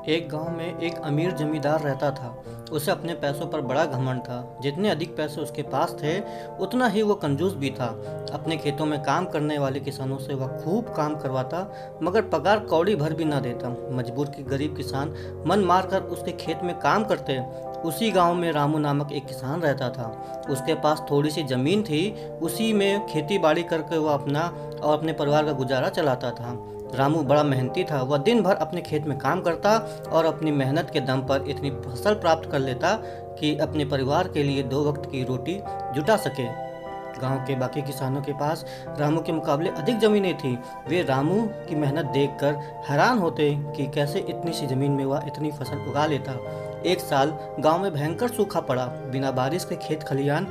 एक गांव में एक अमीर जमींदार रहता था। उसे अपने पैसों पर बड़ा घमंड था। जितने अधिक पैसे उसके पास थे उतना ही वो कंजूस भी था। अपने खेतों में काम करने वाले किसानों से वह खूब काम करवाता, मगर पगार कौड़ी भर भी न देता। मजबूर के गरीब किसान मन मार कर उसके खेत में काम करते। उसी गांव में रामू नामक एक किसान रहता था। उसके पास थोड़ी सी जमीन थी। उसी में खेती बाड़ी करके वह अपना और अपने परिवार का गुजारा चलाता था। रामू बड़ा मेहनती था। वह दिन भर अपने खेत में काम करता और अपनी मेहनत के दम पर इतनी फसल प्राप्त कर लेता कि अपने परिवार के लिए 2 वक्त की रोटी जुटा सके। गांव के बाकी किसानों के पास रामू के मुकाबले अधिक जमीनें थीं। वे रामू की मेहनत देखकर हैरान होते कि कैसे इतनी सी जमीन में वह इतनी फसल उगा लेता। एक साल गांव में भयंकर सूखा पड़ा। बिना बारिश के खेत खलियान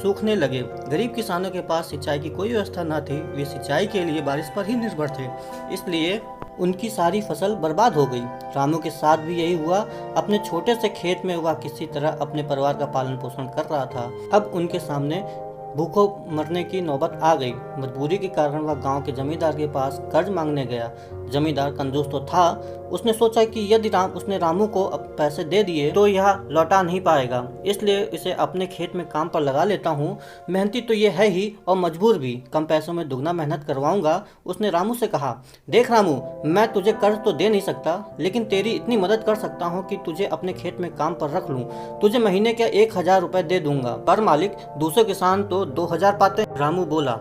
सूखने लगे। गरीब किसानों के पास सिंचाई की कोई व्यवस्था न थी। वे सिंचाई के लिए बारिश पर ही निर्भर थे, इसलिए उनकी सारी फसल बर्बाद हो गई। रामू के साथ भी यही हुआ। अपने छोटे से खेत में वह किसी तरह अपने परिवार का पालन पोषण कर रहा था। अब उनके सामने भूखों मरने की नौबत आ गई। मजबूरी के कारण वह गांव के जमींदार के पास कर्ज मांगने गया। जमींदार कंजूस तो था। उसने सोचा कि यदि उसने रामू को अब पैसे दे दिए तो यह लौटा नहीं पाएगा, इसलिए इसे अपने खेत में काम पर लगा लेता हूँ। मेहनती तो ये है ही और मजबूर भी, कम पैसों में दुगना मेहनत करवाऊंगा। उसने रामू से कहा, देख रामू, मैं तुझे कर्ज तो दे नहीं सकता, लेकिन तेरी इतनी मदद कर सकता हूँ कि तुझे अपने खेत में काम पर रख लूँ। तुझे महीने के 1000 रुपए दे दूंगा। पर मालिक, दूसरे किसान तो 2000 पाते। रामू बोला,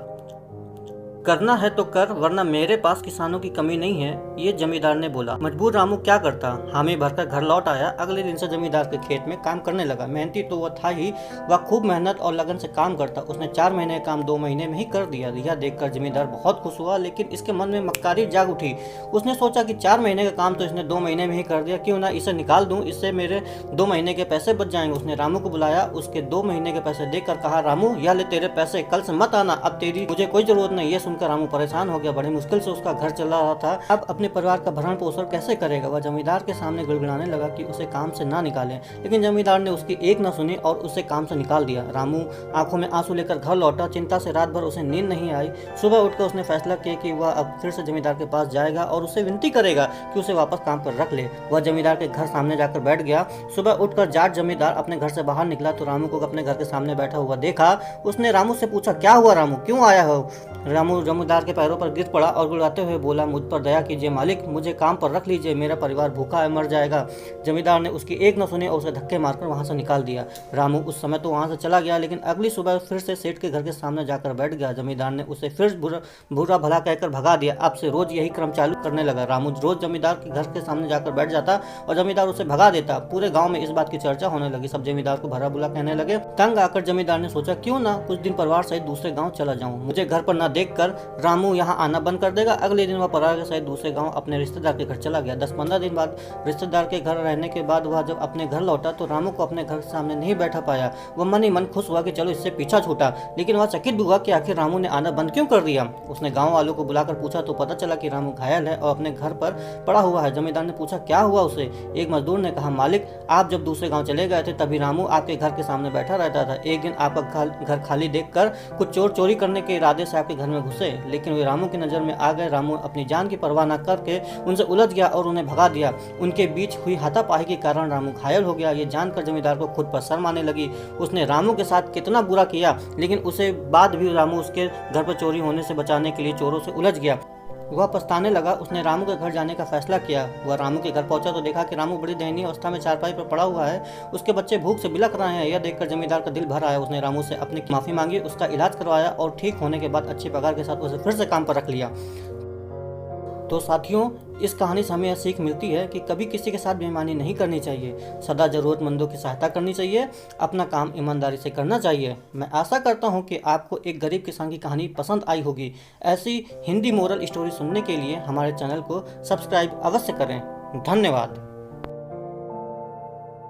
करना है तो कर, वरना मेरे पास किसानों की कमी नहीं है, ये जमींदार ने बोला। मजबूर रामू क्या करता, हामी भरकर घर लौट आया। अगले दिन से जमींदार के खेत में काम करने लगा। मेहनती तो वह था ही, वह खूब मेहनत और लगन से काम करता। उसने 4 महीने का काम 2 महीने में ही कर दिया। यह देखकर जमींदार बहुत खुश हुआ, लेकिन इसके मन में मक्कारी जाग उठी। उसने सोचा कि 4 महीने का काम तो इसने 2 महीने में ही कर दिया, क्यों ना इसे निकाल दूं, इससे मेरे 2 महीने के पैसे बच जाएंगे। उसने रामू को बुलाया, उसके 2 महीने के पैसे देकर कहा, रामू, यह ले तेरे पैसे, कल से मत आना, अब तेरी मुझे कोई जरूरत नहीं। ये सुनकर रामू परेशान हो गया। बड़ी मुश्किल से उसका घर चला रहा था। अब अपने परिवार का भरण पोषण कैसे करेगा। वह जमींदार के सामने गिड़गिड़ाने लगा कि उसे काम से ना निकाले, लेकिन जमींदार ने उसकी एक न सुनी और उसे काम से निकाल दिया। रामू आंखों में आंसू लेकर घर लौटा। चिंता से रात भर उसे नींद नहीं आई। सुबह उठकर उसने फैसला किया कि वह अब फिर से जमींदार के पास जाएगा और उससे विनती करेगा कि उसे वापस काम पर रख ले। वह जमींदार के घर सामने जाकर बैठ गया। सुबह उठकर जाट जमींदार अपने घर से बाहर निकला तो रामू को अपने घर के सामने बैठा हुआ देखा। उसने रामू से पूछा, क्या हुआ रामू, क्यों आया हो। रामू जमींदार के पैरों पर गिर पड़ा और गुड़ाते हुए बोला, मुझ पर दया कीजिए मालिक, मुझे काम पर रख लीजिए, मेरा परिवार भूखा है, मर जाएगा। जमींदार ने उसकी एक न सुनी और उसे धक्के मारकर वहां से निकाल दिया। रामू उस समय तो वहां से चला गया, लेकिन अगली सुबह फिर से सेठ के घर के सामने जाकर बैठ गया। जमींदार ने उसे फिर बुरा भला कहकर भगा दिया। अब से रोज यही क्रम चालू करने लगा। रामू रोज जमींदार के घर के सामने जाकर बैठ जाता और जमींदार उसे भगा देता। पूरे गाँव में इस बात की चर्चा होने लगी। सब जमींदार को भला बुरा कहने लगे। तंग आकर जमींदार ने सोचा, क्यों ना कुछ दिन परिवार सहित दूसरे गाँव चला जाऊँ। मुझे घर पर न देख कर रामू यहाँ आना बंद कर देगा। अगले दिन वह परिवार के साथ दूसरे गांव अपने रिश्तेदार के घर चला गया। 10-15 दिन बाद रिश्तेदार के घर रहने के बाद वह जब अपने घर लौटा तो रामू को अपने घर के सामने नहीं बैठा पाया। वह मन ही मन खुश हुआ कि चलो इससे पीछा छूटा, लेकिन वह चकित भी हुआ कि आखिर रामू ने आना बंद क्यों कर दिया। उसने गाँव वालों को बुलाकर पूछा तो पता चला कि रामू घायल है और अपने घर पर पड़ा हुआ है। जमींदार ने पूछा, क्या हुआ उसे। एक मजदूर ने कहा, मालिक, आप जब दूसरे गाँव चले गए थे तभी रामू आपके घर के सामने बैठा रहता था। एक दिन आपका घर खाली देखकर कुछ चोर चोरी करने के इरादे से आपके घर में घुसे, लेकिन वे रामू की नजर में आ गए। रामू अपनी जान की परवाह न करके उनसे उलझ गया और उन्हें भगा दिया। उनके बीच हुई हाथापाई के कारण रामू घायल हो गया। ये जानकर जमींदार को खुद पर शर्म आने लगी। उसने रामू के साथ कितना बुरा किया, लेकिन उसे बाद भी रामू उसके घर पर चोरी होने से बचाने के लिए चोरों से उलझ गया। वह पछताने लगा। उसने रामू के घर जाने का फैसला किया। वह रामू के घर पहुंचा तो देखा कि रामू बड़ी दयनीय अवस्था में चारपाई पर पड़ा हुआ है। उसके बच्चे भूख से बिलख रहे हैं। यह देखकर जमींदार का दिल भर आया। उसने रामू से अपनी माफी मांगी, उसका इलाज करवाया और ठीक होने के बाद अच्छी पगार के साथ उसे फिर से काम पर रख लिया। तो साथियों, इस कहानी से हमें यह सीख मिलती है कि कभी किसी के साथ बेईमानी नहीं करनी चाहिए। सदा जरूरतमंदों की सहायता करनी चाहिए। अपना काम ईमानदारी से करना चाहिए। मैं आशा करता हूं कि आपको एक गरीब किसान की कहानी पसंद आई होगी। ऐसी हिंदी मोरल स्टोरी सुनने के लिए हमारे चैनल को सब्सक्राइब अवश्य करें। धन्यवाद।